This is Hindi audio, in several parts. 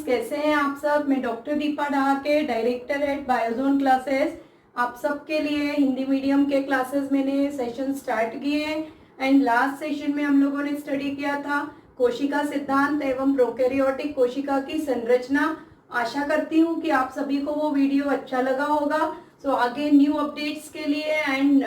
कैसे हैं आप सब। मैं doctor Deepa Dahake, director at Biozone classes. आप सबके लिए हिंदी मीडियम के क्लासेस मैंने सेशन स्टार्ट किए हैं एंड लास्ट सेशन में हम लोगों ने स्टडी किया था कोशिका सिद्धांत एवं प्रोकैरियोटिक कोशिका की संरचना। आशा करती हूँ कि आप सभी को वो वीडियो अच्छा लगा होगा। सो आगे न्यू अपडेट्स के लिए एंड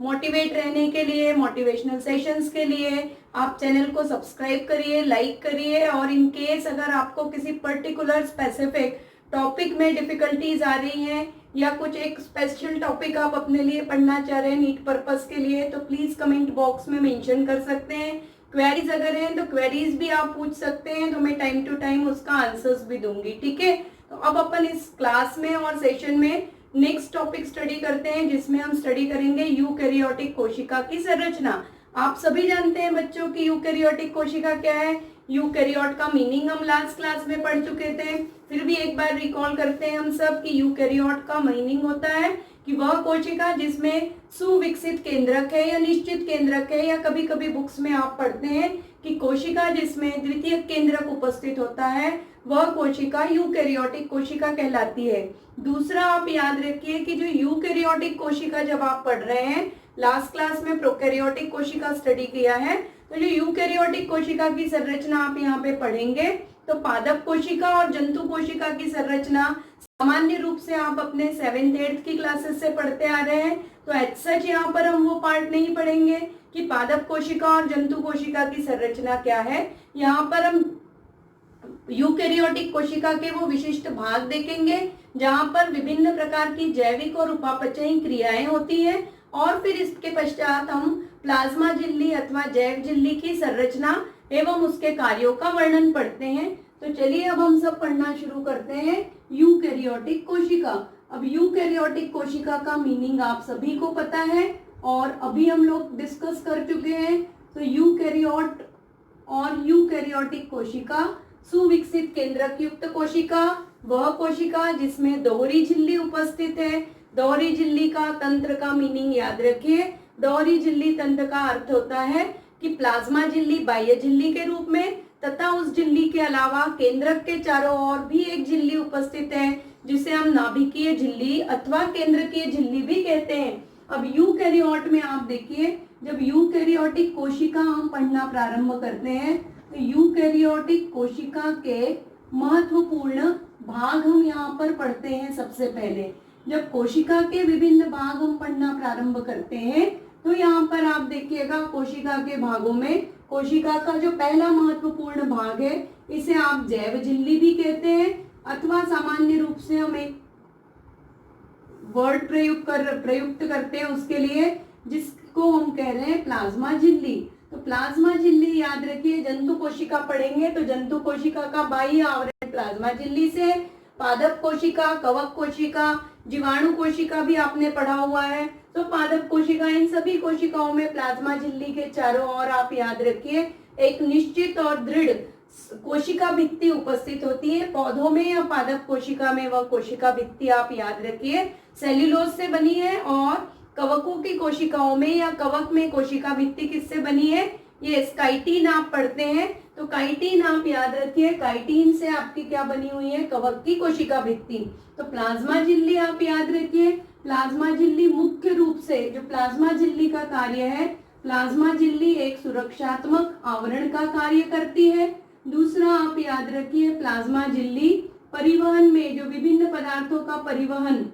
मोटिवेट रहने के लिए, मोटिवेशनल सेशंस के लिए आप चैनल को सब्सक्राइब करिए, लाइक करिए। और इन केस अगर आपको किसी पर्टिकुलर स्पेसिफिक टॉपिक में डिफिकल्टीज आ रही हैं या कुछ एक स्पेशल टॉपिक आप अपने लिए पढ़ना चाह रहे हैं नीट पर्पस के लिए, तो प्लीज कमेंट बॉक्स में मेंशन कर सकते हैं। क्वेरीज अगर हैं तो क्वेरीज भी आप पूछ सकते हैं, तो मैं टाइम टू टाइम उसका आंसर्स भी दूंगी। ठीक है, तो अब अपन इस क्लास में और सेशन में नेक्स्ट टॉपिक स्टडी करते हैं, जिसमें हम स्टडी करेंगे यूकैरियोटिक कोशिका की संरचना। आप सभी जानते हैं बच्चों की यूकैरियोटिक कोशिका क्या है। यूकैरियोट का मीनिंग हम लास्ट क्लास में पढ़ चुके थे, फिर भी एक बार रिकॉल करते हैं हम सब कि यूकैरियोट का मीनिंग होता है कि वह कोशिका जिसमें सुविकसित केंद्रक है या निश्चित केंद्रक है, या कभी कभी बुक्स में आप पढ़ते हैं कि कोशिका जिसमें द्वितीयक केंद्रक उपस्थित होता है, वह कोशिका यूकैरियोटिक कोशिका कहलाती है। दूसरा आप याद रखिए कि जो यूकैरियोटिक कोशिका जब आप पढ़ रहे हैं, लास्ट क्लास में प्रोकैरियोटिक कोशिका स्टडी किया है, तो जो यूकैरियोटिक कोशिका की संरचना आप यहाँ पे पढ़ेंगे तो पादप कोशिका और जंतु कोशिका की संरचना सामान्य रूप से आप अपने 7th 8th की क्लासेस से पढ़ते आ रहे हैं। तो एज सच यहाँ पर हम वो पार्ट नहीं पढ़ेंगे कि पादप कोशिका और जंतु कोशिका की संरचना क्या है। यहाँ पर हम यूकैरियोटिक कोशिका के वो विशिष्ट भाग देखेंगे जहां पर विभिन्न प्रकार की जैविक और उपापचयी क्रियाएं होती हैं, और फिर इसके पश्चात हम प्लाज्मा झिल्ली अथवा जैव झिल्ली की संरचना एवं उसके कार्यों का वर्णन पढ़ते हैं। तो चलिए अब हम सब पढ़ना शुरू करते हैं यूकैरियोटिक कोशिका। अब यूकैरियोटिक कोशिका का मीनिंग आप सभी को पता है और अभी हम लोग डिस्कस कर चुके हैं। तो यूकैरियोट और यूकैरियोटिक कोशिका, सुविकसित केंद्रक युक्त कोशिका वह कोशिका जिसमें दोहरी झिल्ली उपस्थित है। दोहरी झिल्ली का तंत्र का मीनिंग याद रखिए। दोहरी झिल्ली तंत्र का अर्थ होता है कि प्लाज्मा झिल्ली बाह्य झिल्ली के रूप में तथा उस झिल्ली के अलावा केंद्रक के चारों ओर भी एक झिल्ली उपस्थित है, जिसे हम नाभिकीय झिल्ली अथवा केंद्रकीय झिल्ली भी कहते हैं। अब यूकैरियोट में आप देखिए, जब यूकैरियोटिक कोशिका हम पढ़ना प्रारंभ करते हैं तो यूकैरियोटिक कोशिका के महत्वपूर्ण भाग हम यहाँ पर पढ़ते हैं। सबसे पहले जब कोशिका के विभिन्न भाग हम पढ़ना प्रारंभ करते हैं तो यहाँ पर आप देखिएगा कोशिका के भागों में कोशिका का जो पहला महत्वपूर्ण भाग है इसे आप जैव झिल्ली भी कहते हैं, अथवा सामान्य रूप से हम एक वर्ड प्रयुक्त करते हैं उसके लिए, जिसको हम कह रहे हैं प्लाज्मा झिल्ली। तो प्लाज्मा झिल्ली याद रखिए, जंतु कोशिका पढ़ेंगे तो जंतु कोशिका का बाह्य आवरण प्लाज्मा झिल्ली से, पादप कोशिका, कवक कोशिका, जीवाणु कोशिका भी आपने पढ़ा हुआ है। तो पादप कोशिका, इन सभी कोशिकाओं में प्लाज्मा झिल्ली के चारों ओर आप याद रखिए एक निश्चित और दृढ़ कोशिका भित्ति उपस्थित होती है। पौधों में या पादप कोशिका में वह कोशिका भित्ति आप याद रखिए सेल्यूलोज से बनी है, और कवकों की कोशिकाओं में या कवक में कोशिका भित्ति किससे बनी है, ये काइटिन आप पढ़ते हैं। तो काइटिन आप याद रखिए, काइटिन से आपकी क्या बनी हुई है, कवक की कोशिका भित्ति। तो प्लाज्मा झिल्ली आप याद रखिए, प्लाज्मा झिल्ली मुख्य रूप से जो प्लाज्मा झिल्ली का कार्य है, प्लाज्मा झिल्ली एक सुरक्षात्मक आवरण का कार्य करती है। दूसरा आप याद रखिए, प्लाज्मा झिल्ली परिवहन में जो विभिन्न पदार्थों का परिवहन,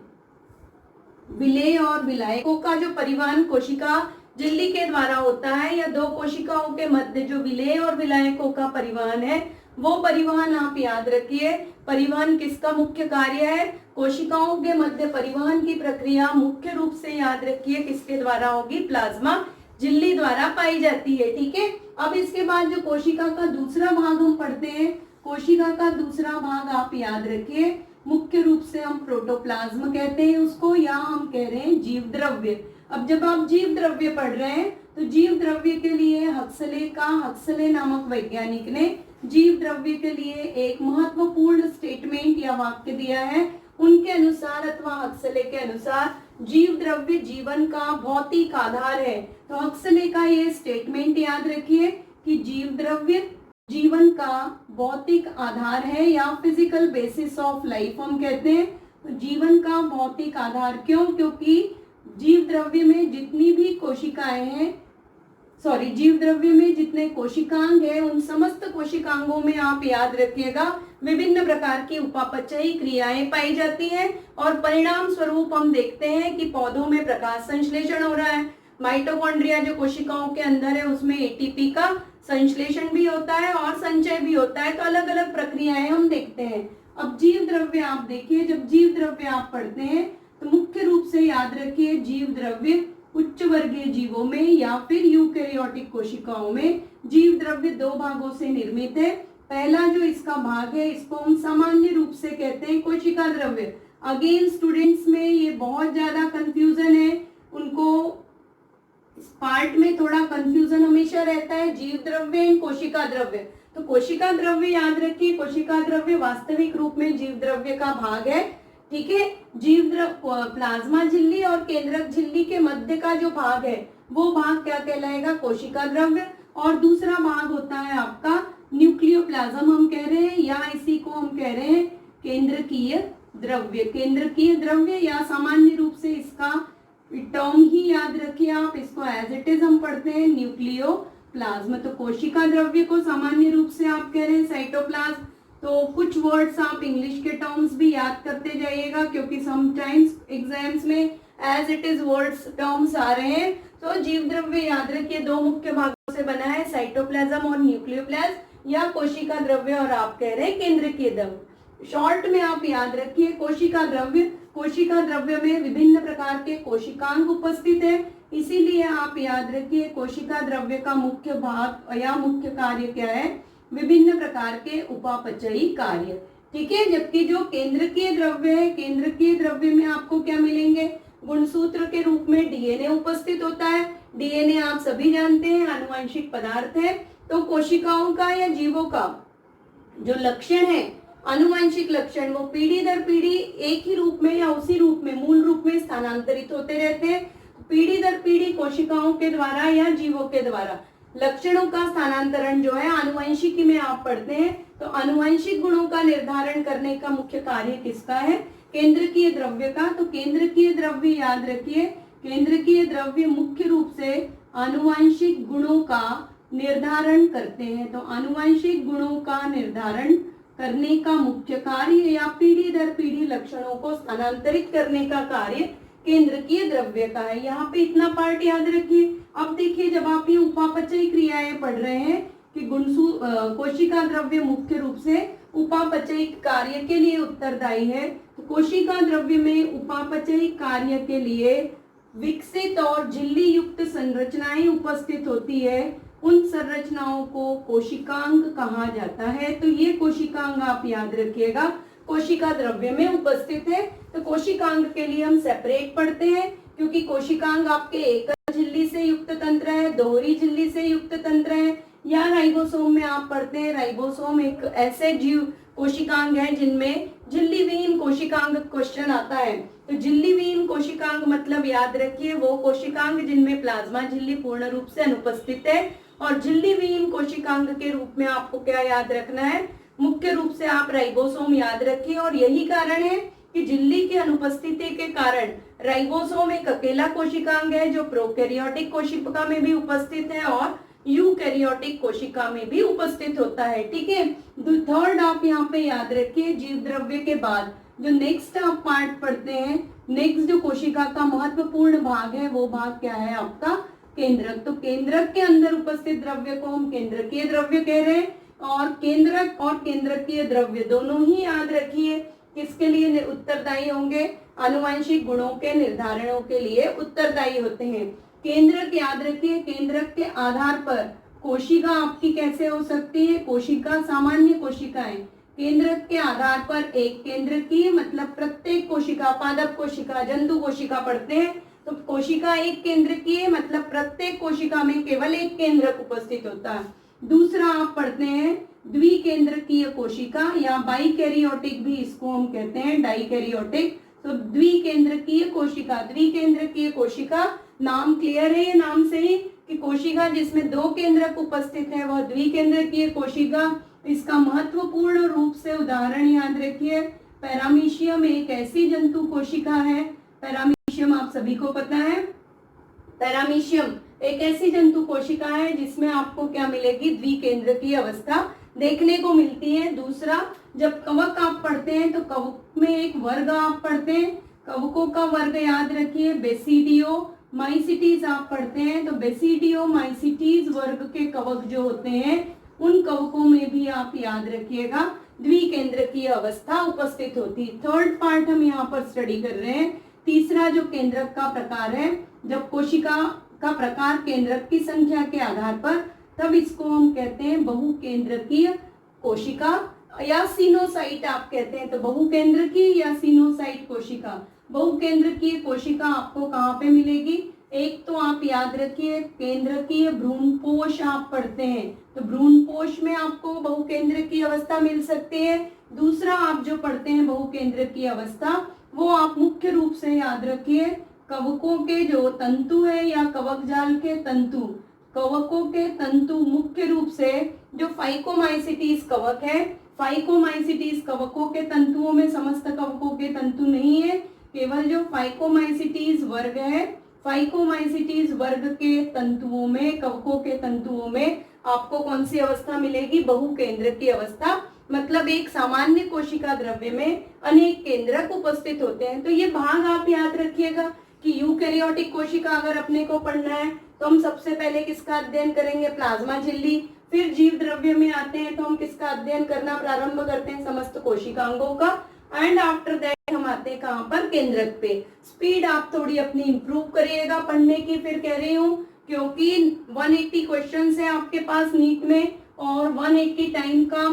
विलेय और विलायकों का जो परिवहन कोशिका झिल्ली के द्वारा होता है, या दो कोशिकाओं के मध्य जो विलेय और विलायकों का परिवहन है, वो परिवहन आप याद रखिए। परिवहन किसका मुख्य कार्य है, कोशिकाओं के मध्य परिवहन की प्रक्रिया मुख्य रूप से याद रखिए किसके द्वारा होगी, प्लाज्मा झिल्ली द्वारा पाई जाती है। ठीक है, अब इसके बाद जो कोशिका का दूसरा भाग हम पढ़ते हैं, कोशिका का दूसरा भाग आप याद रखिए मुख्य रूप से हम प्रोटोप्लाज्म कहते हैं उसको, या हम कह रहे हैं जीव द्रव्य। अब जब आप जीव द्रव्य पढ़ रहे हैं तो जीव द्रव्य के लिए हक्सले नामक वैज्ञानिक ने जीव द्रव्य के लिए एक महत्वपूर्ण स्टेटमेंट या वाक्य दिया है। उनके अनुसार अथवा हक्सले के अनुसार जीव द्रव्य जीवन का भौतिक आधार है। तो हक्सले का ये स्टेटमेंट याद रखिए कि जीव द्रव्य जीवन का भौतिक आधार है या फिजिकल बेसिस ऑफ लाइफ हम कहते हैं। तो जीवन का भौतिक आधार क्यों? क्योंकि जीव द्रव्य में जितनी भी कोशिकाएं हैं, जीव द्रव्य में जितने कोशिकांग है, उन समस्त कोशिकांगों में आप याद रखिएगा विभिन्न प्रकार की उपापचयी क्रियाएं पाई जाती हैं और परिणाम स्वरूप हम देखते हैं कि पौधों में प्रकाश संश्लेषण हो रहा है। माइटोकॉन्ड्रिया जो कोशिकाओं के अंदर है उसमें एटीपी का संश्लेषण भी होता है और संचय भी होता है। तो अलग अलग प्रक्रियाएं हम देखते हैं। अब जीव द्रव्य आप देखिए, जब जीव द्रव्य आप पढ़ते हैं तो मुख्य रूप से याद रखिए जीव द्रव्य उच्च वर्गीय जीवों में या फिर यूकेरियोटिक कोशिकाओं में जीव द्रव्य दो भागों से निर्मित है। पहला जो इसका भाग है इसको हम सामान्य रूप से कहते हैं कोशिका द्रव्य। अगेन स्टूडेंट्स में ये बहुत ज्यादा कंफ्यूजन है, उनको इस पार्ट में थोड़ा कंफ्यूजन हमेशा रहता है, जीव द्रव्य एंड कोशिका द्रव्य। तो कोशिका द्रव्य याद रखिए, कोशिका द्रव्य वास्तविक रूप में जीव द्रव्य का भाग है। ठीक है, जीव द्रव्य प्लाज्मा झिल्ली और केंद्रक झिल्ली के मध्य का जो भाग है वो भाग क्या कहलाएगा? कोशिका द्रव्य। और दूसरा भाग होता है आपका न्यूक्लियोप्लाज्म हम कह रहे हैं, या इसी को हम कह रहे हैं केंद्रकीय द्रव्य। केंद्रकीय द्रव्य या सामान्य रूप से इसका टर्म ही याद रखिए आप, इसको एज इट इज हम पढ़ते हैं न्यूक्लियोप्लाज्म। तो कोशिका द्रव्य को सामान्य रूप से आप कह रहे हैं साइटोप्लाज्म। तो कुछ वर्ड्स आप इंग्लिश के टर्म्स भी याद करते जाइएगा क्योंकि समटाइम्स एग्जाम्स में as it is words terms आ रहे हैं। तो जीव द्रव्य याद रखिए दो मुख्य भागों से बना है, साइटोप्लाज्म और न्यूक्लियोप्लाज्म, या कोशिका द्रव्य और आप कह रहे हैं केंद्रकीय द्रव्य। शॉर्ट में आप याद रखिए कोशिका द्रव्य, कोशिका द्रव्य में विभिन्न प्रकार के कोशिकांग उपस्थित है, इसीलिए आप याद रखिए कोशिका द्रव्य का मुख्य भाग या मुख्य कार्य क्या है? विभिन्न प्रकार के उपापचयी कार्य। ठीक है, जबकि जो केंद्रकीय द्रव्य है, केंद्रकीय द्रव्य में आपको क्या मिलेंगे? गुणसूत्र के रूप में डीएनए उपस्थित होता है। डीएनए आप सभी जानते हैं आनुवंशिक पदार्थ है। तो कोशिकाओं का या जीवों का जो लक्षण है, आनुवंशिक लक्षण, वो पीढ़ी दर पीढ़ी एक ही रूप में या उसी रूप में, मूल रूप में स्थानांतरित होते रहते हैं। पीढ़ी दर पीढ़ी कोशिकाओं के द्वारा या जीवों के द्वारा लक्षणों का स्थानांतरण जो है आनुवंशिकी में आप पढ़ते हैं। तो आनुवंशिक गुणों का निर्धारण करने का मुख्य कार्य किसका है? केंद्रकीय द्रव्य का। तो केंद्रकीय द्रव्य याद रखिए, केंद्रकीय द्रव्य मुख्य रूप से आनुवंशिक गुणों का निर्धारण करते हैं। तो आनुवंशिक गुणों का निर्धारण करने का मुख्य कार्य या पीढ़ी दर पीढ़ी लक्षणों को स्थानांतरित करने का कार्य केंद्रकीय द्रव्य का है। यहाँ पे इतना पार्ट याद रखिए। अब देखिए जब आप ये उपापचयी क्रियाएं पढ़ रहे हैं कि कोशिका द्रव्य मुख्य रूप से उपापचयी कार्य के लिए उत्तरदायी है, तो कोशिका द्रव्य में उपापचयी कार्य के लिए विकसित और झिल्ली युक्त संरचनाएं उपस्थित होती है। उन संरचनाओं को कोशिकांग कहा जाता है। तो ये कोशिकांग आप याद रखिएगा कोशिका द्रव्य में उपस्थित है। तो कोशिकांग के लिए हम सेपरेट पढ़ते हैं क्योंकि कोशिकांग आपके एकल झिल्ली से युक्त तंत्र है, दोहरी झिल्ली से युक्त तंत्र है, या राइबोसोम में आप पढ़ते हैं। राइबोसोम एक ऐसे जीव कोशिकांग है जिनमें झिल्ली विहीन कोशिकांग क्वेश्चन आता है। तो झिल्ली विहीन कोशिकांग मतलब याद रखिए वो कोशिकांग जिनमें प्लाज्मा झिल्ली पूर्ण रूप से अनुपस्थित है। और झिल्ली विहीन कोशिकांग के रूप में आपको क्या याद रखना है? मुख्य रूप से आप राइबोसोम याद रखिए। और यही कारण है कि झिल्ली की अनुपस्थिति के कारण राइबोसोम एक अकेला कोशिकांग है जो प्रोकैरियोटिक कोशिका में भी उपस्थित है और यूकैरियोटिक कोशिका में भी उपस्थित होता है। ठीक है, थर्ड आप यहाँ पे याद रखिए जीव द्रव्य के बाद जो नेक्स्ट आप पार्ट पढ़ते हैं, नेक्स्ट जो कोशिका का महत्वपूर्ण भाग है वो भाग क्या है आपका? केंद्रक। तो केंद्रक के अंदर उपस्थित द्रव्य को हम केंद्रकीय द्रव्य कह रहे हैं। और केंद्रक और केंद्रकीय द्रव्य दोनों ही याद रखिए किसके लिए उत्तरदायी होंगे? आनुवंशिक गुणों के निर्धारणों के लिए उत्तरदायी होते हैं। केंद्रक याद रखिए, केंद्रक के आधार पर कोशिका आपकी कैसे हो सकती है? कोशिका सामान्य कोशिकाएं केंद्रक के आधार पर एक केंद्रकीय मतलब प्रत्येक कोशिका, पादप कोशिका, जंतु कोशिका पढ़ते हैं। तो कोशिका एक केंद्रकीय मतलब प्रत्येक कोशिका में केवल एक केंद्रक उपस्थित होता है। दूसरा आप पढ़ते हैं द्विकेंद्रकीय कोशिका या बाइकैरियोटिक भी इसको हम कहते हैं, डाइकैरियोटिक। तो द्विकेंद्रकीय कोशिका, द्विकेंद्रकीय कोशिका नाम क्लियर है ये नाम से ही कि कोशिका जिसमें दो केंद्रक उपस्थित है वह द्विकेंद्रकीय कोशिका। इसका महत्वपूर्ण रूप से उदाहरण याद रखिए, पैरामीशियम एक ऐसी जंतु कोशिका है, पैरामीशियम आप सभी को पता है, पैरामीशियम एक ऐसी जंतु कोशिका है जिसमें आपको क्या मिलेगी, द्विकेंद्रकीय अवस्था देखने को मिलती है। दूसरा, जब कवक आप पढ़ते हैं तो कवक में एक वर्ग आप पढ़ते हैं, कवकों का वर्ग याद रखिए बेसिडियो माइसिटीज आप पढ़ते हैं, तो बेसिडियो माइसिटीज वर्ग के कवक जो होते हैं उन कवकों में भी आप याद रखिएगा द्विकेंद्रकीय अवस्था उपस्थित होती है। थर्ड पार्ट हम यहाँ पर स्टडी कर रहे हैं। तीसरा जो केंद्रक का प्रकार है, जब कोशिका का प्रकार केंद्रक की संख्या के आधार पर, तब इसको हम कहते हैं बहुकेंद्रकीय कोशिका या सिनोसाइट आप कहते हैं। तो बहुकेंद्रकीय या सिनोसाइट कोशिका, बहुकेंद्रकीय कोशिका आपको कहाँ पे मिलेगी, एक तो आप याद रखिए केंद्रकीय भ्रूणपोष आप पढ़ते हैं, तो भ्रूणपोष में आपको बहुकेंद्रकीय अवस्था मिल सकती है। दूसरा आप जो पढ़ते हैं बहुकेंद्रकीय अवस्था, वो आप मुख्य रूप से याद रखिए कवकों के जो तंतु है या कवक जाल के तंतु, कवकों के तंतु मुख्य रूप से जो फाइकोमाइसिटीज कवक है, फाइकोमाइसिटीज कवकों के तंतुओं में समस्त कवकों के तंतु नहीं है, केवल जो फाइकोमाइसिटीज वर्ग है, फाइकोमाइसिटीज वर्ग के तंतुओं में, कवकों के तंतुओं में आपको कौन सी अवस्था मिलेगी, बहुकेंद्रकीय अवस्था। मतलब एक सामान्य कोशिका द्रव्य में अनेक केंद्रक उपस्थित होते हैं। तो ये भाग आप याद रखिएगा कि यूकैरियोटिक कोशिका अगर अपने को पढ़ना है तो हम सबसे पहले किसका अध्ययन करेंगे, प्लाज्मा झिल्ली। फिर जीव द्रव्य में आते हैं तो हम किसका अध्ययन करना प्रारंभ करते हैं, समस्त कोशिकांगों का। एंड आफ्टर दैट हम आते हैं कहाँ पर, केंद्रक पे। स्पीड आप थोड़ी अपनी इंप्रूव करिएगा पढ़ने की, फिर कह रही हूँ, क्योंकि 180 क्वेश्चंस है आपके पास नीट में और 180 टाइम का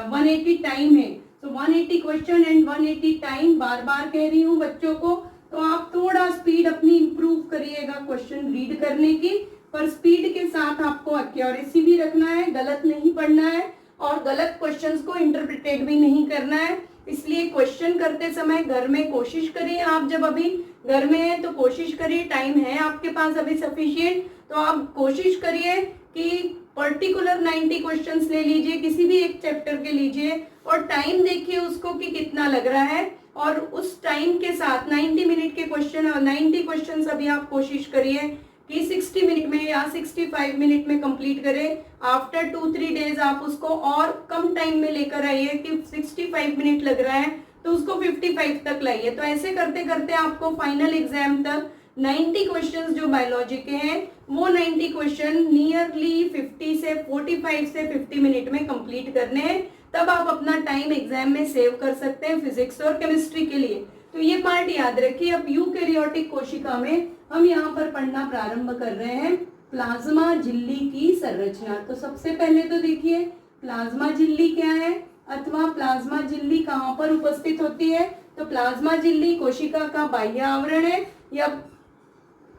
180 टाइम है। तो 180 क्वेश्चन एंड 180 टाइम, बार बार कह रही हूँ बच्चों को, तो आप थोड़ा स्पीड अपनी इंप्रूव करिएगा क्वेश्चन रीड करने की, पर स्पीड के साथ आपको एक्यूरेसी भी रखना है, गलत नहीं पढ़ना है और गलत क्वेश्चंस को इंटरप्रिटेट भी नहीं करना है। इसलिए क्वेश्चन करते समय घर में कोशिश करिए, आप जब अभी घर में हैं तो कोशिश करिए, टाइम है आपके पास अभी सफिशिएंट, तो आप कोशिश करिए कि पर्टिकुलर 90 क्वेश्चंस ले लीजिए, किसी भी एक चैप्टर के लीजिए और टाइम देखिए उसको कि कितना लग रहा है, और उस टाइम के साथ 90 मिनट के क्वेश्चन और 90 क्वेश्चन अभी आप कोशिश करिए कि 60 मिनट में या 65 मिनट में कंप्लीट करें। आफ्टर 2-3 डेज आप उसको और कम टाइम में लेकर आइए कि 65 मिनट लग रहा है तो उसको 55 तक लाइए। तो ऐसे करते करते आपको फाइनल एग्जाम तक 90 क्वेश्चंस जो बायोलॉजी के हैं वो 90 क्वेश्चन नियरली 45 से 50 मिनट में कंप्लीट करने हैं। तब आप अपना टाइम एग्जाम में सेव कर सकते हैं फिजिक्स और केमिस्ट्री के लिए। तो ये पार्ट याद रखिए। अब यूकैरियोटिक कोशिका में हम यहाँ पर पढ़ना प्रारंभ कर रहे हैं प्लाज्मा झिल्ली की संरचना। तो सबसे पहले तो देखिए प्लाज्मा झिल्ली क्या है अथवा प्लाज्मा झिल्ली कहाँ पर उपस्थित होती है। तो प्लाज्मा झिल्ली कोशिका का बाह्य आवरण है या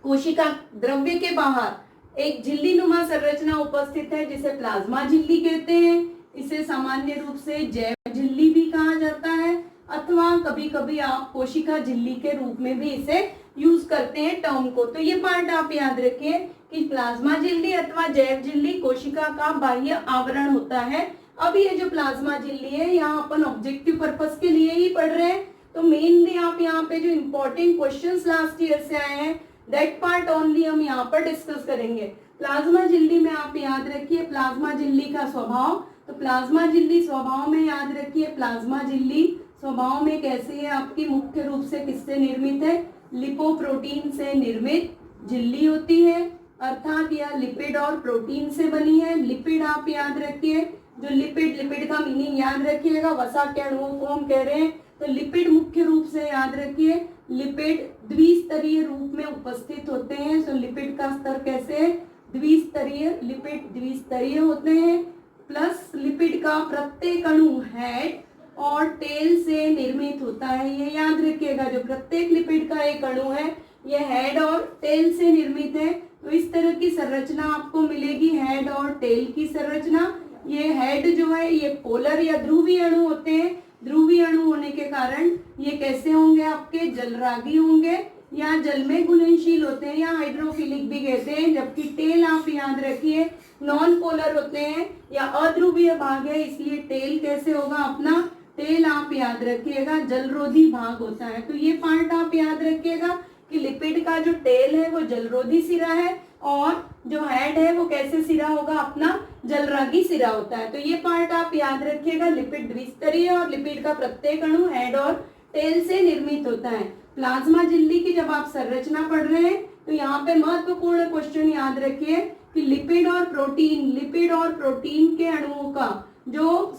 कोशिका द्रव्य के बाहर एक झिल्ली नुमा संरचना उपस्थित है जिसे प्लाज्मा झिल्ली कहते हैं। इसे सामान्य रूप से जैव झिल्ली भी कहा जाता है अथवा कभी कभी आप कोशिका झिल्ली के रूप में भी इसे यूज करते हैं टर्म को। तो ये पार्ट आप याद रखिए कि प्लाज्मा झिल्ली अथवा जैव झिल्ली कोशिका का बाह्य आवरण होता है। अब ये जो प्लाज्मा झिल्ली है यहाँ अपन ऑब्जेक्टिव पर्पस के लिए ही पढ़ रहे हैं। तो मेनली आप यहाँ पे जो इम्पोर्टेंट क्वेश्चंस लास्ट ईयर से आए हैं दैट पार्ट ओनली हम यहाँ पर डिस्कस करेंगे। प्लाज्मा झिल्ली में आप याद रखिए प्लाज्मा झिल्ली का स्वभाव। तो प्लाज्मा झिल्ली स्वभाव में याद रखिए प्लाज्मा झिल्ली स्वभाव में कैसी है आपकी, मुख्य रूप से किससे निर्मित है, लिपोप्रोटीन से निर्मित झिल्ली होती है अर्थात यह लिपिड और प्रोटीन से बनी है। लिपिड आप याद रखिए, जो लिपिड का मीनिंग याद रखिएगा, वसा के अणुओं को हम कह रहे हैं। तो लिपिड मुख्य रूप से याद रखिए लिपिड द्विस्तरीय रूप में उपस्थित होते हैं। तो लिपिड का स्तर कैसे है, द्विस्तरीय, लिपिड द्विस्तरीय होते हैं। प्लस लिपिड का प्रत्येक अणु हेड और टेल से निर्मित होता है, ये याद रखिएगा। जो प्रत्येक लिपिड का एक अणु है ये हेड और टेल से निर्मित है। तो इस तरह की संरचना आपको मिलेगी, हेड और टेल की संरचना। ये हेड जो है ये पोलर या ध्रुवीय अणु होते हैं ध्रुवीय अणु होने के कारण ये कैसे होंगे, आपके जलरागी होंगे या जल में घुलनशील होते हैं या हाइड्रोफिलिक भी कहते हैं। जबकि टेल आप याद रखिए नॉन पोलर होते हैं या अध्रुवीय भाग है, इसलिए टेल कैसे होगा अपना, टेल आप याद रखिएगा जलरोधी भाग होता है। तो ये पार्ट आप याद रखिएगा कि लिपिड का जो टेल है वो जलरोधी सिरा है और जो हेड है वो कैसे सिरा होगा, अपना जलरागी सिरा होता है। तो ये पार्ट आप याद रखिएगा। लिपिड द्विस्तरीय और लिपिड का प्रत्येक अणु हेड और टेल से निर्मित होता है। प्लाज्मा झिल्ली की जब आप संरचना पढ़ रहे हैं तो यहाँ पे महत्वपूर्ण क्वेश्चन याद रखिए कि लिपिड और प्रोटीन के अणुओं का जो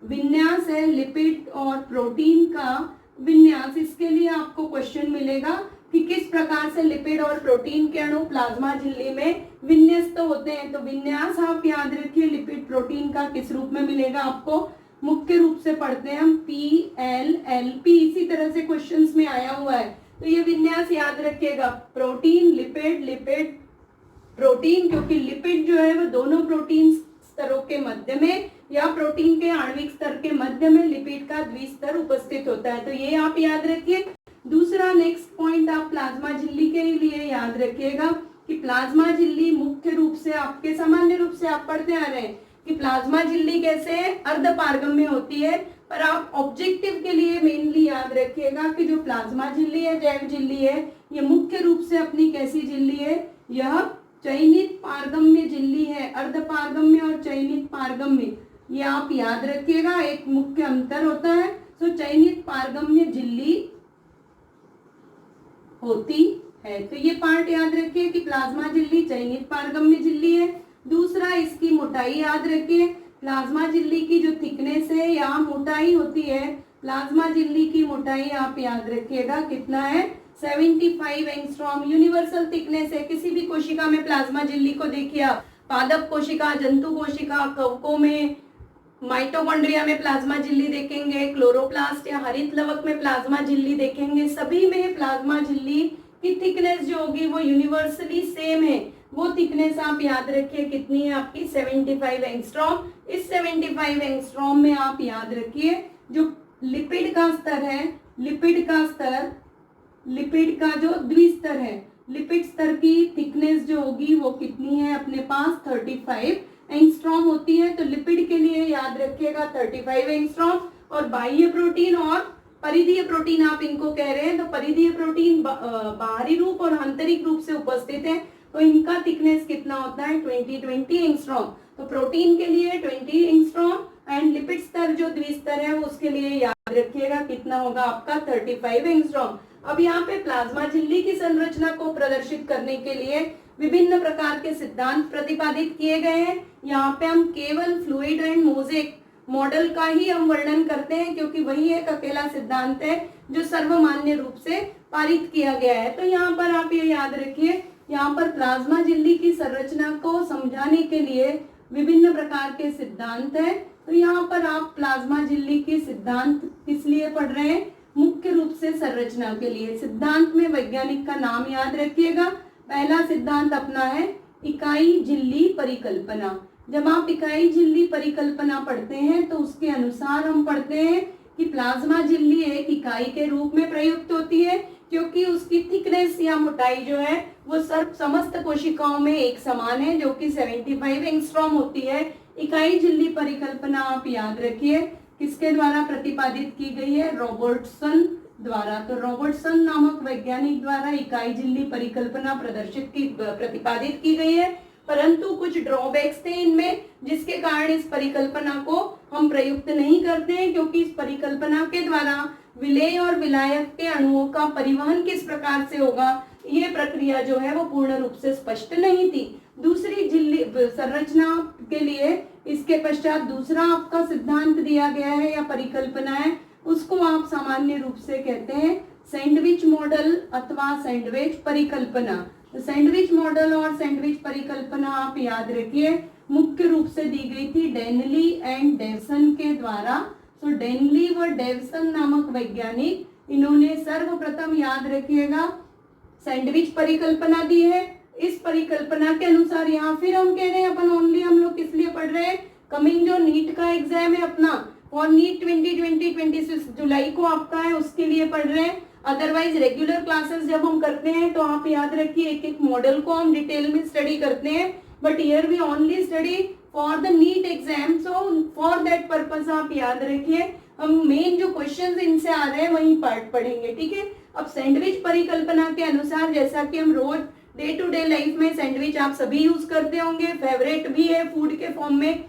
विन्यास है, लिपिड और प्रोटीन का विन्यास, इसके लिए आपको क्वेश्चन मिलेगा कि किस प्रकार से लिपिड और प्रोटीन के अणु प्लाज्मा झिल्ली में विन्यस्त होते हैं। तो विन्यास आप याद रखिए लिपिड प्रोटीन का किस रूप में मिलेगा आपको, मुख्य रूप से पढ़ते हैं हम PLLP, इसी तरह से क्वेश्चंस में आया हुआ है। तो ये विन्यास याद रखिएगा, प्रोटीन लिपिड प्रोटीन, क्योंकि लिपिड जो है वो दोनों प्रोटीन स्तरों के मध्य में या प्रोटीन के आणविक स्तर के मध्य में लिपिड का द्विस्तर उपस्थित होता है। तो ये आप याद रखिए। दूसरा नेक्स्ट पॉइंट आप प्लाज्मा झिल्ली के लिए याद रखिएगा कि प्लाज्मा झिल्ली मुख्य रूप से आपके सामान्य रूप से आप पढ़ते आ रहे हैं कि प्लाज्मा झिल्ली कैसे अर्धपारगम्य होती है, पर आप ऑब्जेक्टिव के लिए मेनली याद रखिएगा कि जो प्लाज्मा झिल्ली है, जैव झिल्ली है, ये मुख्य रूप से अपनी कैसी झिल्ली है, यह चयनित पारगम्य झिल्ली है। अर्धपारगम्य और चयनित पारगम्य ये आप याद रखिएगा, एक मुख्य अंतर होता है। तो चयनित पारगम्य झिल्ली होती है। तो ये पार्ट याद रखिए कि प्लाज्मा झिल्ली चयनित पारगम्य झिल्ली है। दूसरा इसकी मोटाई याद रखिए, प्लाज्मा झिल्ली की जो थिकनेस है या मोटाई होती है, प्लाज्मा झिल्ली की मोटाई आप याद रखिएगा कितना है, 75 एंगस्ट्रॉम यूनिवर्सल थिकनेस है। किसी भी कोशिका में प्लाज्मा झिल्ली को देखिए आप, पादप कोशिका, जंतु कोशिका, कवकों में, माइटोकॉन्ड्रिया में प्लाज्मा झिल्ली देखेंगे, क्लोरोप्लास्ट या हरित लवक में प्लाज्मा झिल्ली देखेंगे, सभी में प्लाज्मा झिल्ली की थिकनेस जो होगी वो यूनिवर्सली सेम है। वो थिकनेस आप याद रखिए कितनी है आपकी, 75 एंगस्ट्रॉम। इस 75 एंगस्ट्रॉम में आप याद रखिए जो लिपिड का स्तर है, लिपिड का जो द्विस्तर है, लिपिड स्तर की थिकनेस जो होगी वो कितनी है अपने पास, 35 एंगस्ट्रॉम होती है। तो लिपिड के लिए याद रखिएगा 35 एंगस्ट्रॉम। और बाह्य प्रोटीन और परिधीय प्रोटीन आप इनको कह रहे हैं, तो परिधीय प्रोटीन बाहरी रूप और आंतरिक रूप से उपस्थित है, तो इनका थिकनेस कितना होता है, 20 एंगस्ट्रॉम। तो प्रोटीन के लिए 20 एंगस्ट्रॉम एंड लिपिड स्तर जो द्विस्तर है उसके लिए याद रखिएगा कितना होगा आपका, 35 एंगस्ट्रॉम। अब यहाँ पे प्लाज्मा झिल्ली की संरचना को प्रदर्शित करने के लिए विभिन्न प्रकार के सिद्धांत प्रतिपादित किए गए हैं। यहाँ पे हम केवल फ्लूइड एंड मोज़ेक मॉडल का ही हम वर्णन करते हैं, क्योंकि वही एक अकेला सिद्धांत है जो सर्वमान्य रूप से पारित किया गया है। तो यहाँ पर आप ये याद रखिए, यहाँ पर प्लाज्मा झिल्ली की संरचना को समझाने के लिए विभिन्न प्रकार के सिद्धांत है। तो यहाँ पर आप प्लाज्मा झिल्ली के सिद्धांत किस लिए पढ़ रहे हैं, मुख्य रूप से संरचना के लिए। सिद्धांत में वैज्ञानिक का नाम याद रखिएगा। पहला सिद्धांत अपना है इकाई झिल्ली परिकल्पना। जब आप इकाई झिल्ली परिकल्पना पढ़ते हैं तो उसके अनुसार हम पढ़ते हैं कि प्लाज्मा झिल्ली एक इकाई के रूप में प्रयुक्त होती है, क्योंकि उसकी थिकनेस या मोटाई जो है वो समस्त कोशिकाओं में एक समान है, जो कि 75 एंगस्ट्रॉम होती है। इकाई झिल्ली परिकल्पना आप याद रखिए किसके द्वारा प्रतिपादित की गई है, रॉबर्टसन द्वारा। तो रॉबर्टसन नामक वैज्ञानिक द्वारा इकाई झिल्ली परिकल्पना प्रतिपादित की गई है, परंतु कुछ ड्रॉबैक्स थे इनमें, जिसके कारण इस परिकल्पना को हम प्रयुक्त नहीं करते हैं, क्योंकि इस परिकल्पना के द्वारा विलेय और विलायक के अणुओं का परिवहन किस प्रकार से होगा, ये प्रक्रिया जो है वो पूर्ण रूप से स्पष्ट नहीं थी। दूसरी झिल्ली संरचना के लिए इसके पश्चात दूसरा आपका सिद्धांत दिया गया है या परिकल्पना है, उसको आप सामान्य रूप से कहते हैं सैंडविच मॉडल अथवा सैंडविच परिकल्पना। तो सैंडविच मॉडल और सैंडविच परिकल्पना आप याद रखिए मुख्य रूप से दी गई थी डेनली एंड डेवसन के द्वारा। तो डेनली व डेवसन नामक वैज्ञानिक, इन्होंने सर्वप्रथम याद रखिएगा सैंडविच परिकल्पना दी है। इस परिकल्पना के अनुसार यहाँ फिर हम कह रहे हैं अपन ओनली हम लोग किस लिए पढ़ रहे हैं, कमिंग जो नीट का एग्जाम है अपना, फॉर नीट 2020-26 जुलाई को आपका है, उसके लिए पढ़ रहे हैं। अदरवाइज रेगुलर क्लासेस जब हम करते हैं तो आप याद रखिए एक एक मॉडल को हम डिटेल में स्टडी करते हैं, but here we only study for the NEET exam. So for that purpose आप याद रखिए हम मेन जो क्वेश्चंस इनसे आ रहे हैं वही पार्ट पढ़ेंगे, ठीक है। अब सैंडविच परिकल्पना के अनुसार, जैसा कि हम रोज डे टू डे लाइफ में सैंडविच आप सभी यूज करते होंगे, फेवरेट भी है फूड के फॉर्म में।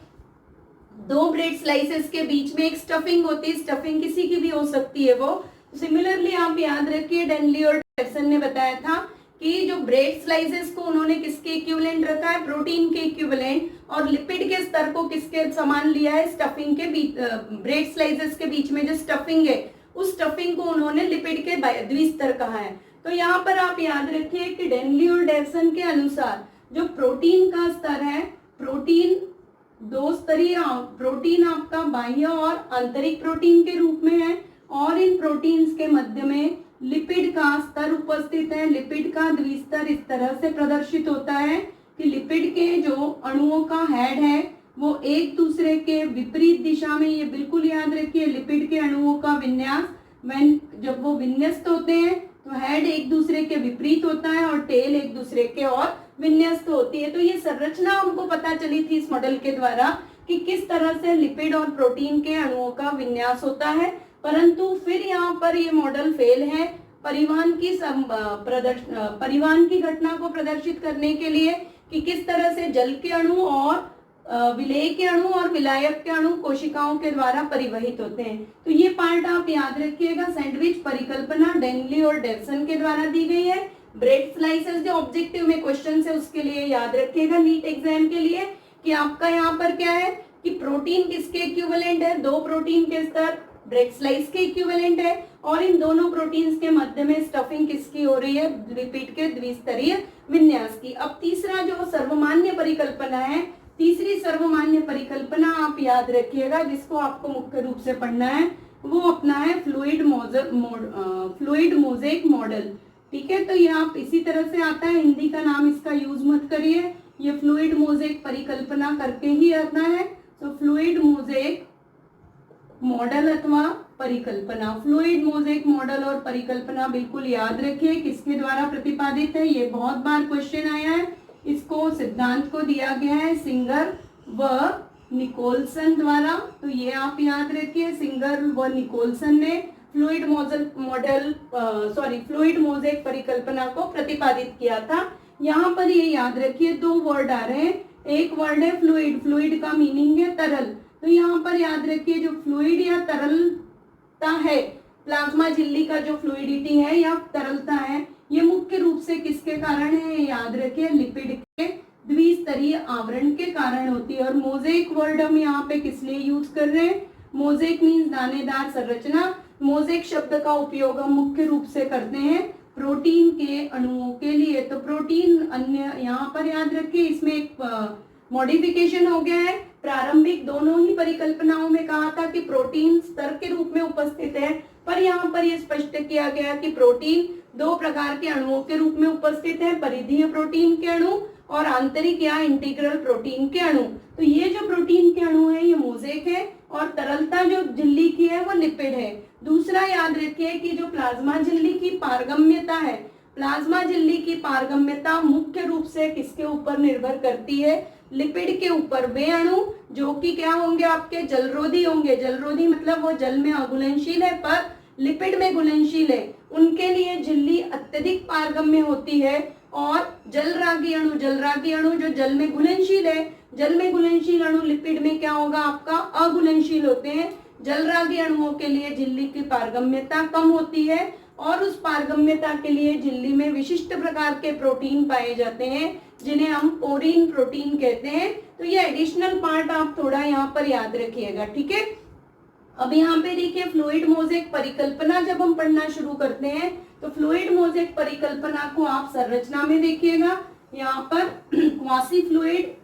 दो ब्रेड स्लाइसेस के बीच में एक स्टफिंग होती है, स्टफिंग किसी की भी हो सकती है वो। सिमिलरली आप याद रखिए डेनली और डेफसन ने बताया था कि जो ब्रेड स्लाइसेस को उन्होंने किसके इक्विवेलेंट रखा है, प्रोटीन के इक्विवेलेंट, और लिपिड के स्तर को किसके समान लिया है, स्टफिंग के बीच, ब्रेड स्लाइसेस के बीच में जो स्टफिंग है उस स्टफिंग को उन्होंने लिपिड के द्विस्तर कहा है। तो यहाँ पर आप याद रखिए कि डेनली और डेफसन के अनुसार जो प्रोटीन का स्तर है, प्रोटीन दो स्तरीय प्रोटीन आपका बाह्य और आंतरिक प्रोटीन के रूप में है, और इन प्रोटीन्स के मध्य में लिपिड का स्तर उपस्थित है। लिपिड का द्विस्तर इस तरह से प्रदर्शित होता है कि लिपिड के जो अणुओं का हेड है वो एक दूसरे के विपरीत दिशा में, ये बिल्कुल याद रखिए, लिपिड के अणुओं का विन्यास जब वो विन्यस्त होते हैं तो हेड एक दूसरे के विपरीत होता है और टेल एक दूसरे के और विन्यस्त होती है। तो ये संरचना हमको पता चली थी इस मॉडल के द्वारा कि किस तरह से लिपिड और प्रोटीन के अणुओं का विन्यास होता है। परंतु फिर यहाँ पर ये मॉडल फेल है परिवहन की घटना को प्रदर्शित करने के लिए कि किस तरह से जल के अणु और विलेय के अणु और विलायक के अणु कोशिकाओं के द्वारा परिवहित होते हैं। तो ये पार्ट आप याद रखिएगा। सैंडविच परिकल्पना डेनली और डेफसन के द्वारा दी गई है। ब्रेड स्लाइसेस जो ऑब्जेक्टिव में क्वेश्चन है उसके लिए याद रखिएगा नीट एग्जाम के लिए कि आपका यहाँ पर क्या है कि प्रोटीन किसके इक्विवेलेंट है, दो प्रोटीन के स्तर ब्रेड स्लाइस के इक्विवेलेंट है, और इन दोनों प्रोटीन्स के मध्य में स्टफिंग किसकी हो रही है, लिपिड के द्विस्तरीय विन्यास की। अब तीसरा जो सर्वमान्य परिकल्पना है, तीसरी सर्वमान्य परिकल्पना आप याद रखिएगा जिसको आपको मुख्य रूप से पढ़ना है, वो अपना है फ्लूइड मोज़ेक मॉडल, ठीक है। तो ये आप इसी तरह से आता है, हिंदी का नाम इसका यूज मत करिए, ये फ्लूइड मोज़ेक परिकल्पना करके ही आता है। तो फ्लूइड मोज़ेक मॉडल अथवा परिकल्पना, फ्लूइड मोज़ेक मॉडल और परिकल्पना बिल्कुल याद रखिए किसके द्वारा प्रतिपादित है। ये बहुत बार क्वेश्चन आया है। इसको सिद्धांत को दिया गया है सिंगर व निकोलसन द्वारा। तो ये आप याद रखिए, सिंगर व निकोलसन ने फ्लूइड मोज़ेक परिकल्पना को प्रतिपादित किया था। यहाँ पर ये याद रखिए दो वर्ड आ रहे हैं, एक वर्ड है फ्लूइड, फ्लूइड का मीनिंग है तरल। तो यहाँ पर याद रखिए जो फ्लूइड या तरलता है, प्लाज्मा झिल्ली का जो फ्लूइडिटी है या तरलता है, ये मुख्य रूप से किसके कारण है, याद रखिए लिपिड के द्विस्तरीय आवरण के कारण होती है। और मोज़ेक वर्ड हम यहाँ पे किस लिए यूज कर रहे हैं, मोज़ेक मीन्स दानेदार संरचना। मोज़ेक शब्द का उपयोग हम मुख्य रूप से करते हैं प्रोटीन के अणुओं के लिए। तो प्रोटीन अन्य यहाँ पर याद रखिए इसमें एक मॉडिफिकेशन हो गया है। प्रारंभिक दोनों ही परिकल्पनाओं में कहा था कि प्रोटीन स्तर के रूप में उपस्थित है, पर यहाँ पर यह स्पष्ट किया गया कि प्रोटीन दो प्रकार के अणुओं के रूप में उपस्थित है, परिधीय प्रोटीन के अणु और आंतरिक या इंटीग्रल प्रोटीन के अणु। तो ये जो प्रोटीन के अणु है ये मोज़ेक है, और तरलता जो झिल्ली की है वो लिपिड है। दूसरा याद रखिए कि जो प्लाज्मा झिल्ली की पारगम्यता है, प्लाज्मा झिल्ली की पारगम्यता मुख्य रूप से किसके ऊपर निर्भर करती है, लिपिड के ऊपर। वे अणु जो कि क्या होंगे, आपके जलरोधी होंगे। जलरोधी मतलब वो जल में अघुलनशील है पर लिपिड में घुलनशील है, उनके लिए झिल्ली अत्यधिक पारगम्य होती है। और जलरागी अणु जो जल में घुलनशील है, जल में घुलनशील अणु लिपिड में क्या होगा, आपका अघुलनशील होते हैं। जलरागी अणुओं के लिए झिल्ली की पारगम्यता कम होती है, और उस पारगम्यता के लिए झिल्ली में विशिष्ट प्रकार के प्रोटीन पाए जाते हैं जिन्हें हम पोरीन प्रोटीन कहते हैं। तो ये एडिशनल पार्ट आप थोड़ा यहाँ पर याद रखिएगा, ठीक है। अब यहाँ पे देखिए फ्लूइड मोज़ेक परिकल्पना जब हम पढ़ना शुरू करते हैं तो फ्लूइड मोज़ेक परिकल्पना को आप संरचना में देखिएगा। यहाँ पर क्वासी फ्लूइड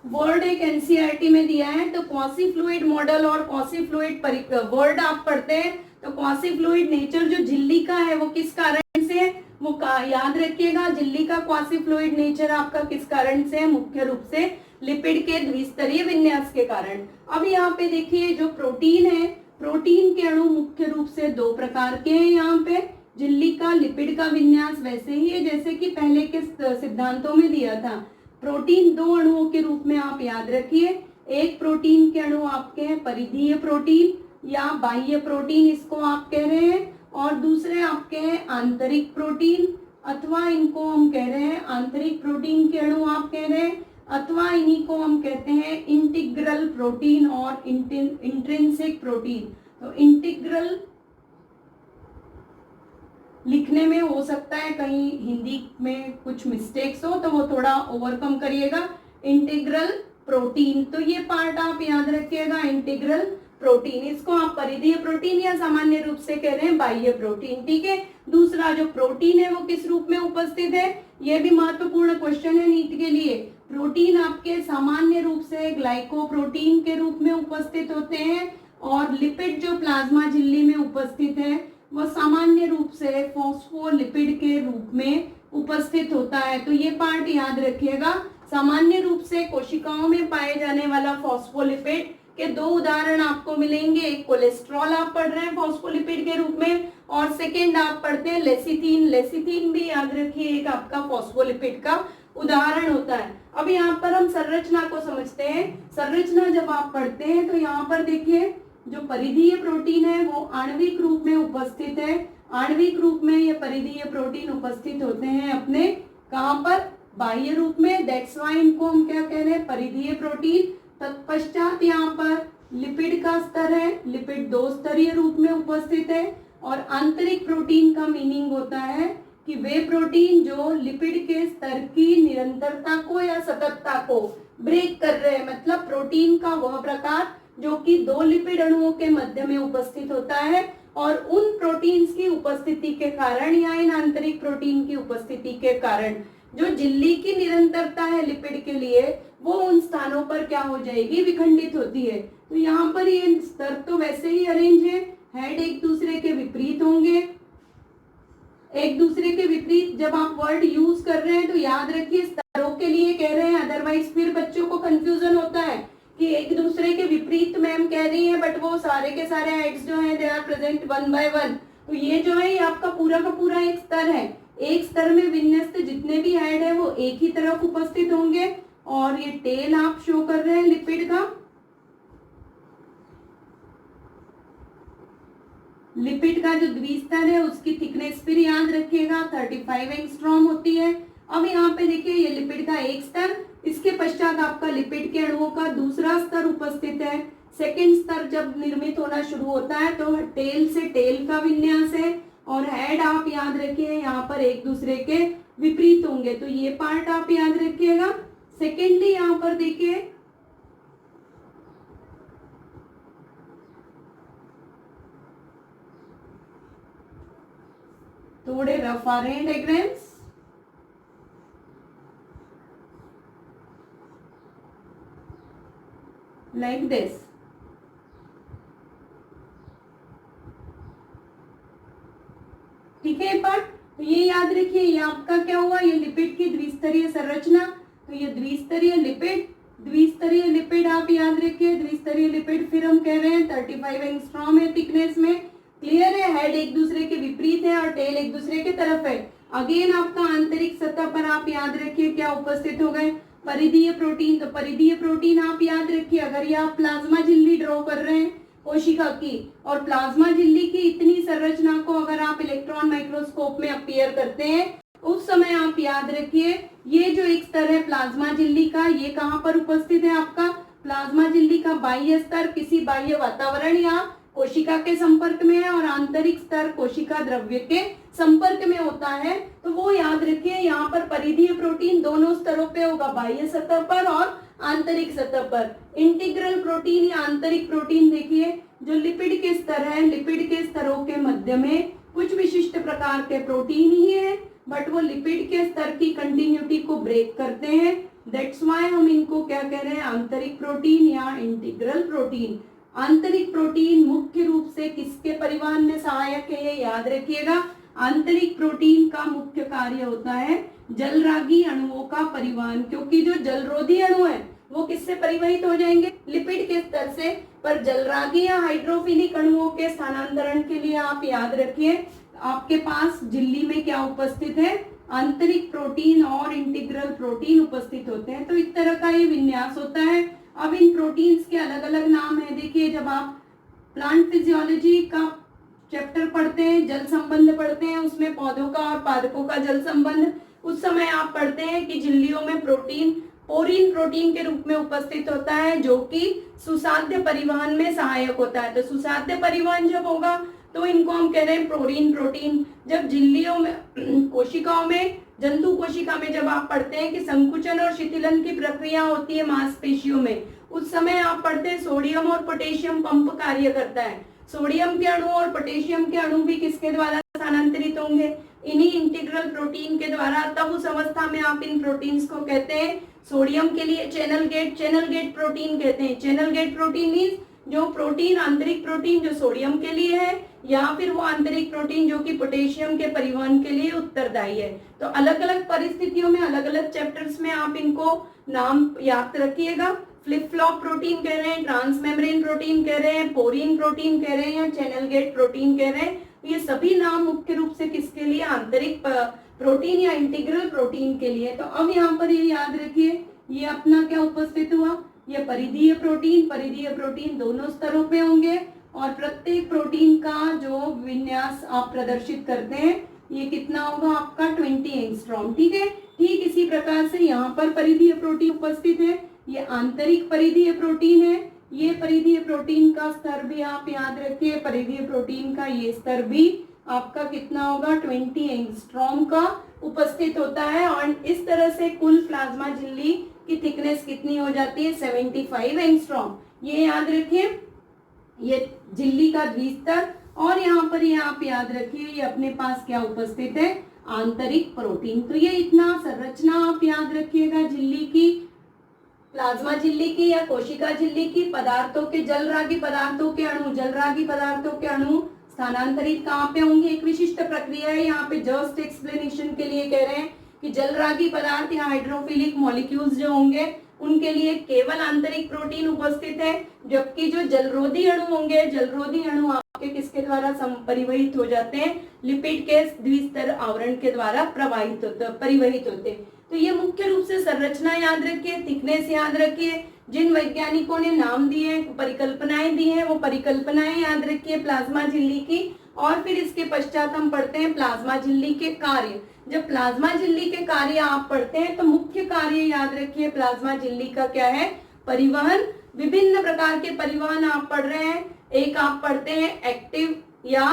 वर्ड एक एनसीईआरटी में दिया है, तो क्वासी फ्लूइड मॉडल और क्वासी फ्लूइड वर्ड आप पढ़ते हैं तो क्वासी फ्लूइड नेचर जो झिल्ली का है वो किस कारण से है, वो याद रखिएगा। झिल्ली का क्वासी फ्लूइड नेचर आपका किस कारण से है? मुख्य रूप से लिपिड के द्विस्तरीय विन्यास के कारण। अब यहाँ पे देखिए जो प्रोटीन है, प्रोटीन के अणु मुख्य रूप से दो प्रकार के हैं। यहाँ पे झिल्ली का लिपिड का विन्यास वैसे ही है जैसे कि पहले के सिद्धांतों में दिया था। प्रोटीन दो अणुओं के रूप में आप याद रखिए। एक प्रोटीन के अणु आपके हैं परिधीय प्रोटीन या बाह्य प्रोटीन, इसको आप कह रहे हैं, और दूसरे आपके हैं आंतरिक प्रोटीन, अथवा इनको हम कह रहे हैं आंतरिक प्रोटीन के अणु आप कह रहे हैं, अथवा इन्हीं को हम कहते हैं इंटीग्रल प्रोटीन और इंट्रिंसिक प्रोटीन। तो इंटीग्रल लिखने में हो सकता है कहीं हिंदी में कुछ मिस्टेक्स हो तो वो थोड़ा ओवरकम करिएगा। इंटीग्रल प्रोटीन, तो ये पार्ट आप याद रखिएगा, इंटीग्रल प्रोटीन। इसको आप परिधीय प्रोटीन या सामान्य रूप से कह रहे हैं बाह्य प्रोटीन, ठीक है। दूसरा जो प्रोटीन है वो किस रूप में उपस्थित है, ये भी महत्वपूर्ण क्वेश्चन है नीट के लिए। प्रोटीन आपके सामान्य रूप से ग्लाइकोप्रोटीन के रूप में उपस्थित होते हैं, और लिपिड जो प्लाज्मा झिल्ली में उपस्थित है वो सामान्य रूप से फॉस्फोलिपिड के रूप में उपस्थित होता है। तो ये पार्ट याद रखिएगा। सामान्य रूप से कोशिकाओं में पाए जाने वाला फॉस्फोलिपिड के दो उदाहरण आपको मिलेंगे। एक कोलेस्ट्रॉल आप पढ़ रहे हैं फॉस्फोलिपिड के रूप में, और सेकेंड आप पढ़ते हैं लेसिथिन। लेसिथिन भी याद रखिए एक आपका फॉस्फोलिपिड का उदाहरण होता है। अब यहाँ पर हम संरचना को समझते हैं। संरचना जब आप पढ़ते हैं तो यहाँ पर देखिए जो परिधीय प्रोटीन है वो आणविक रूप में उपस्थित है। आणविक रूप में ये परिधीय प्रोटीन उपस्थित होते हैं अपने कहाँ पर, बाह्य रूप में। दैट्स व्हाई इनको हम क्या कह रहे हैं, परिधीय प्रोटीन। तत्पश्चात यहाँ पर लिपिड का स्तर है, लिपिड दो स्तरीय रूप में उपस्थित है। और आंतरिक प्रोटीन का मीनिंग होता है कि वे प्रोटीन जो लिपिड के स्तर की निरंतरता को या सततता को ब्रेक कर रहे हैं, मतलब प्रोटीन का वह प्रकार जो कि दो लिपिड अणुओं के मध्य में उपस्थित होता है, और उन प्रोटीन्स की उपस्थिति के कारण या इन आंतरिक प्रोटीन की उपस्थिति के कारण जो झिल्ली की निरंतरता है लिपिड के लिए वो उन स्थानों पर क्या हो जाएगी, विखंडित होती है। तो यहाँ पर ये स्तर तो वैसे ही अरेंज है, हेड एक दूसरे के विपरीत होंगे। एक दूसरे के विपरीत जब आप वर्ड यूज कर रहे हैं तो याद रखिए स्तरों के लिए कह रहे हैं, अदरवाइज फिर बच्चों को कंफ्यूजन होता है कि एक दूसरे के विपरीत मैम कह रही है बट वो सारे के सारे हेड्स जो हैं they are present one by one. तो ये जो है ये आपका पूरा का पूरा एक स्तर है। एक स्तर में विन्यस्त जितने भी हेड है वो एक ही तरफ उपस्थित होंगे, और ये टेल आप शो कर रहे हैं लिपिड का। लिपिड का जो द्विस्तर है उसकी थिकनेस फिर याद रखिएगा 35 एंगस्ट्रॉम होती है। अब यहाँ पे देखिए ये लिपिड का एक स्तर, इसके पश्चात आपका लिपिड के अणुओं का दूसरा स्तर उपस्थित है। सेकेंड स्तर जब निर्मित होना शुरू होता है तो टेल से टेल का विन्यास है, और हेड आप याद रखिए यहाँ पर एक दूसरे के विपरीत होंगे। तो ये पार्ट आप याद रखिएगा। सेकेंडली यहाँ पर देखिए थोड़े रफ आ रहे हैं डायग्राम्स, लाइक दिस। ठीक है पार्ट। तो ये याद रखिए ये आपका क्या हुआ, ये लिपिड की द्विस्तरीय संरचना। तो ये द्विस्तरीय लिपिड आप याद रखिए। द्विस्तरीय लिपिड फिर हम कह रहे हैं 35 एंगस्ट्रॉम है थिकनेस में। क्लियर है, हेड एक दूसरे के विपरीत है और टेल एक दूसरे के तरफ है। अगेन आपका आंतरिक सतह पर आप याद रखिए क्या उपस्थित हो गए, परिधीय प्रोटीन। तो परिधीय प्रोटीन आप याद रखिए, अगर ये आप प्लाज्मा झिल्ली ड्रॉ कर रहे हैं कोशिका की, और प्लाज्मा झिल्ली की इतनी संरचना को अगर आप इलेक्ट्रॉन माइक्रोस्कोप में अपीयर करते हैं उस समय आप याद रखिए ये जो एक स्तर है प्लाज्मा झिल्ली का, ये कहाँ पर उपस्थित है आपका, प्लाज्मा झिल्ली का बाह्य स्तर किसी बाह्य वातावरण या कोशिका के संपर्क में है, और आंतरिक स्तर कोशिका द्रव्य के संपर्क में होता है। तो वो याद रखिए यहाँ पर परिधीय प्रोटीन दोनों स्तरों पे होगा, बाह्य सतह पर और आंतरिक सतह पर। इंटीग्रल प्रोटीन या आंतरिक प्रोटीन देखिए जो लिपिड के स्तर है, लिपिड के स्तरों के मध्य में कुछ विशिष्ट प्रकार के प्रोटीन ही है, बट वो लिपिड के स्तर की कंटिन्यूटी को ब्रेक करते हैं। दैट्स व्हाई हम इनको क्या कह रहे हैं, आंतरिक प्रोटीन या इंटीग्रल प्रोटीन। आंतरिक प्रोटीन मुख्य रूप से किसके परिवहन में सहायक है, ये याद रखिएगा, आंतरिक प्रोटीन का मुख्य कार्य होता है जलरागी अणुओं का परिवहन, क्योंकि जो जलरोधी अणु है वो किससे परिवहित हो जाएंगे, लिपिड के स्तर से। पर जलरागी या हाइड्रोफिलिक अणुओं के स्थानांतरण के लिए आप याद रखिए आपके पास झिल्ली में क्या उपस्थित है, आंतरिक प्रोटीन और इंटीग्रल प्रोटीन उपस्थित होते हैं। तो इस तरह का ये विन्यास होता है। अब इन प्रोटीन्स के अलग अलग नाम है। देखिए जब आप प्लांट फिजियोलॉजी का चैप्टर पढ़ते हैं, जल संबंध पढ़ते हैं, उसमें पौधों का और पादपों का जल संबंध, उस समय आप पढ़ते हैं कि झिल्लियों में प्रोटीन पोरीन प्रोटीन के रूप में उपस्थित होता है जो कि सुसाध्य परिवहन में सहायक होता है। तो सुसाध्य परिवहन जब होगा तो इनको हम कह रहे हैं पोरीन प्रोटीन। जब झिल्लियों में कोशिकाओं में जंतु कोशिका में जब आप पढ़ते हैं कि संकुचन और शिथिलन की प्रक्रिया होती है मांसपेशियों में, उस समय आप पढ़ते हैं सोडियम और पोटेशियम पंप कार्य करता है। सोडियम के अणु और पोटेशियम के अणु भी किसके द्वारा स्थानांतरित होंगे, इन्हीं इंटीग्रल प्रोटीन के द्वारा। तब उस अवस्था में आप इन प्रोटीन्स को कहते हैं, सोडियम के लिए चैनल गेट प्रोटीन कहते हैं। चैनल गेट प्रोटीन मींस जो प्रोटीन आंतरिक प्रोटीन जो सोडियम के लिए है, या फिर वो आंतरिक प्रोटीन जो कि पोटेशियम के परिवहन के लिए उत्तरदायी है। तो अलग अलग परिस्थितियों में अलग अलग चैप्टर्स में आप इनको नाम याद रखिएगा। फ्लिप फ्लॉप प्रोटीन कह रहे हैं, ट्रांस मेम्ब्रेन प्रोटीन कह रहे हैं, पोरीन प्रोटीन कह रहे हैं, या चैनल गेट प्रोटीन कह रहे हैं। ये सभी नाम मुख्य रूप से किसके लिए, आंतरिक प्रोटीन या इंटीग्रल प्रोटीन के लिए। तो अब यहाँ पर ये याद रखिए ये अपना क्या उपस्थित हुआ, ये परिधीय प्रोटीन दोनों स्तरों पे होंगे और प्रत्येक प्रोटीन का जो विन्यास आप प्रदर्शित करते हैं ये कितना होगा आपका 20 एंगस्ट्रॉम। ठीक है, ठीक इसी प्रकार से यहाँ पर परिधीय प्रोटीन उपस्थित है, ये आंतरिक परिधीय प्रोटीन है। ये परिधीय प्रोटीन का स्तर भी आप याद रखिए, परिधीय प्रोटीन का ये स्तर भी आपका कितना होगा 20 एंगस्ट्रॉम का उपस्थित होता है। और इस तरह से कुल प्लाज्मा झिल्ली की थिकनेस कितनी हो जाती है 75 एंगस्ट्रॉम। ये याद रखिए ये झिल्ली का द्विस्तर। और यहाँ पर ये आप याद रखिए ये अपने पास क्या उपस्थित है, आंतरिक प्रोटीन। तो ये इतना संरचना आप याद रखिएगा झिल्ली की, प्लाज्मा झिल्ली की या कोशिका झिल्ली की। पदार्थों के जलरागी पदार्थों के अणु स्थानांतरित कहाँ पे होंगे, एक विशिष्ट प्रक्रिया है। यहाँ पे जस्ट एक्सप्लेनेशन के लिए कह रहे हैं कि जलरागी पदार्थ या हाइड्रोफिलिक मॉलिक्यूल्स जो होंगे उनके लिए केवल आंतरिक प्रोटीन उपस्थित है, जबकि जो जलरोधी अणु होंगे, जलरोधी अणु आपके किसके द्वारा परिवहित हो जाते हैं, लिपिड के द्विस्तर आवरण के द्वारा परिवहित होते हैं। तो ये मुख्य रूप से संरचना याद रखिए, थिकनेस याद रखिए। जिन वैज्ञानिकों ने नाम दिए, परिकल्पनाएं दी हैं, वो परिकल्पनाएं याद रखिए प्लाज्मा झिल्ली की। और फिर इसके पश्चात हम पढ़ते हैं प्लाज्मा झिल्ली के कार्य। जब प्लाज्मा झिल्ली के कार्य आप पढ़ते हैं तो मुख्य कार्य याद रखिए प्लाज्मा झिल्ली का क्या है, परिवहन। विभिन्न प्रकार के परिवहन आप पढ़ रहे हैं। एक आप पढ़ते हैं एक्टिव या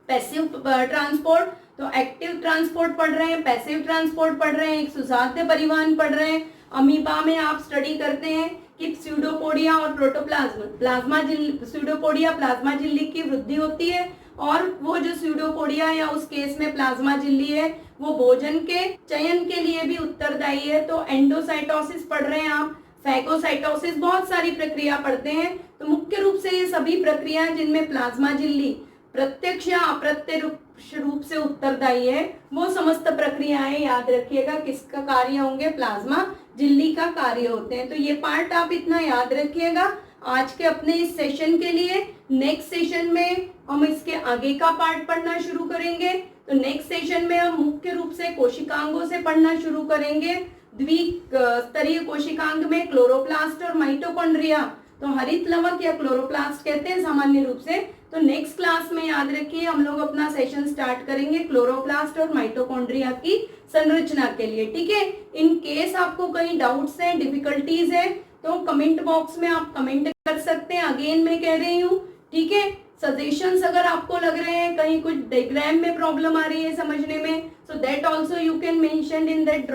पैसिव ट्रांसपोर्ट, तो एक्टिव ट्रांसपोर्ट पढ़ रहे हैं, पैसिव ट्रांसपोर्ट पढ़ रहे हैं, एक सुसाध्य परिवहन पढ़ रहे हैं। अमीबा में आप स्टडी करते हैं कि स्यूडोपोडिया और प्रोटोप्लाज्म स्यूडोपोडिया प्लाज्मा झिल्ली की वृद्धि होती है, और वो जो स्यूडोपोडिया या उस केस में प्लाज्मा झिल्ली है वो भोजन के चयन के लिए भी उत्तरदायी है। तो एंडोसाइटोसिस पढ़ रहे हैं आप, फैगोसाइटोसिस, बहुत सारी प्रक्रिया पढ़ते हैं। तो मुख्य रूप से ये सभी प्रक्रियाएं जिनमें प्लाज्मा झिल्ली प्रत्यक्ष या अप्रत्यक्ष रूप से उत्तरदायी है, वो समस्त प्रक्रियाएं याद रखिएगा किसका कार्य होंगे, प्लाज्मा झिल्ली का कार्य होते हैं। तो ये पार्ट आप इतना याद रखिएगा आज के अपने इस सेशन के लिए। नेक्स्ट सेशन में हम इसके आगे का पार्ट पढ़ना शुरू करेंगे। तो नेक्स्ट सेशन में हम मुख्य रूप से कोशिकांगों से पढ़ना शुरू करेंगे। द्विस्तरीय कोशिकांग में क्लोरोप्लास्ट और माइटोकॉन्ड्रिया, तो हरित लवक या क्लोरोप्लास्ट कहते हैं सामान्य रूप से। तो नेक्स्ट क्लास में याद रखिए हम लोग अपना सेशन स्टार्ट करेंगे क्लोरोप्लास्ट और माइटोकॉन्ड्रिया की संरचना के लिए। ठीक है, इन केस आपको कहीं डाउट्स हैं, डिफिकल्टीज है, तो कमेंट बॉक्स में आप कमेंट कर सकते हैं। अगेन मैं कह रही हूँ, ठीक है, सजेशंस अगर आपको लग रहे हैं कहीं कुछ डायग्राम में प्रॉब्लम आ रही है समझने में, so that also you can mention in that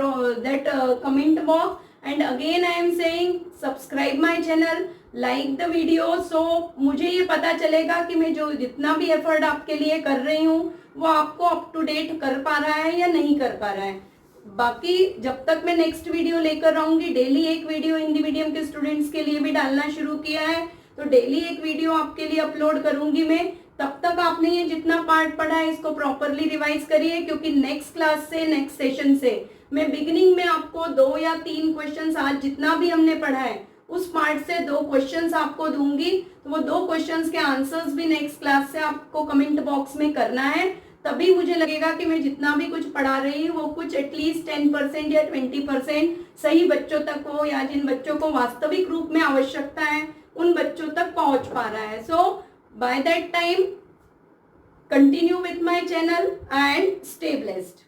comment box. And again I am saying subscribe my channel, like the video, so मुझे ये पता चलेगा कि मैं जो जितना भी एफर्ट आपके लिए कर रही हूँ वो आपको अप टू डेट कर पा रहा है या नहीं कर पा रहा है। बाकी जब तक मैं नेक्स्ट वीडियो लेकर आऊंगी, डेली एक वीडियो हिंदी मीडियम के स्टूडेंट्स के लिए भी डालना शुरू किया है, तो डेली एक वीडियो आपके लिए अपलोड करूंगी मैं, तब तक आपने ये जितना पार्ट पढ़ा है इसको प्रॉपरली रिवाइज करिए, क्योंकि नेक्स्ट क्लास से, नेक्स्ट सेशन से मैं बिगिनिंग में आपको 2 या 3 क्वेश्चंस, आज जितना भी हमने पढ़ा है उस पार्ट से 2 क्वेश्चंस आपको दूंगी, तो वो 2 क्वेश्चंस के आंसर्स भी नेक्स्ट क्लास से आपको कमेंट बॉक्स में करना है। तभी मुझे लगेगा कि मैं जितना भी कुछ पढ़ा रही हूँ वो कुछ एटलीस्ट 10% या 20% सही बच्चों तक हो, या जिन बच्चों को वास्तविक रूप में आवश्यकता है उन बच्चों तक पहुंच पा रहा है। So by that time, continue with my channel and stay blessed.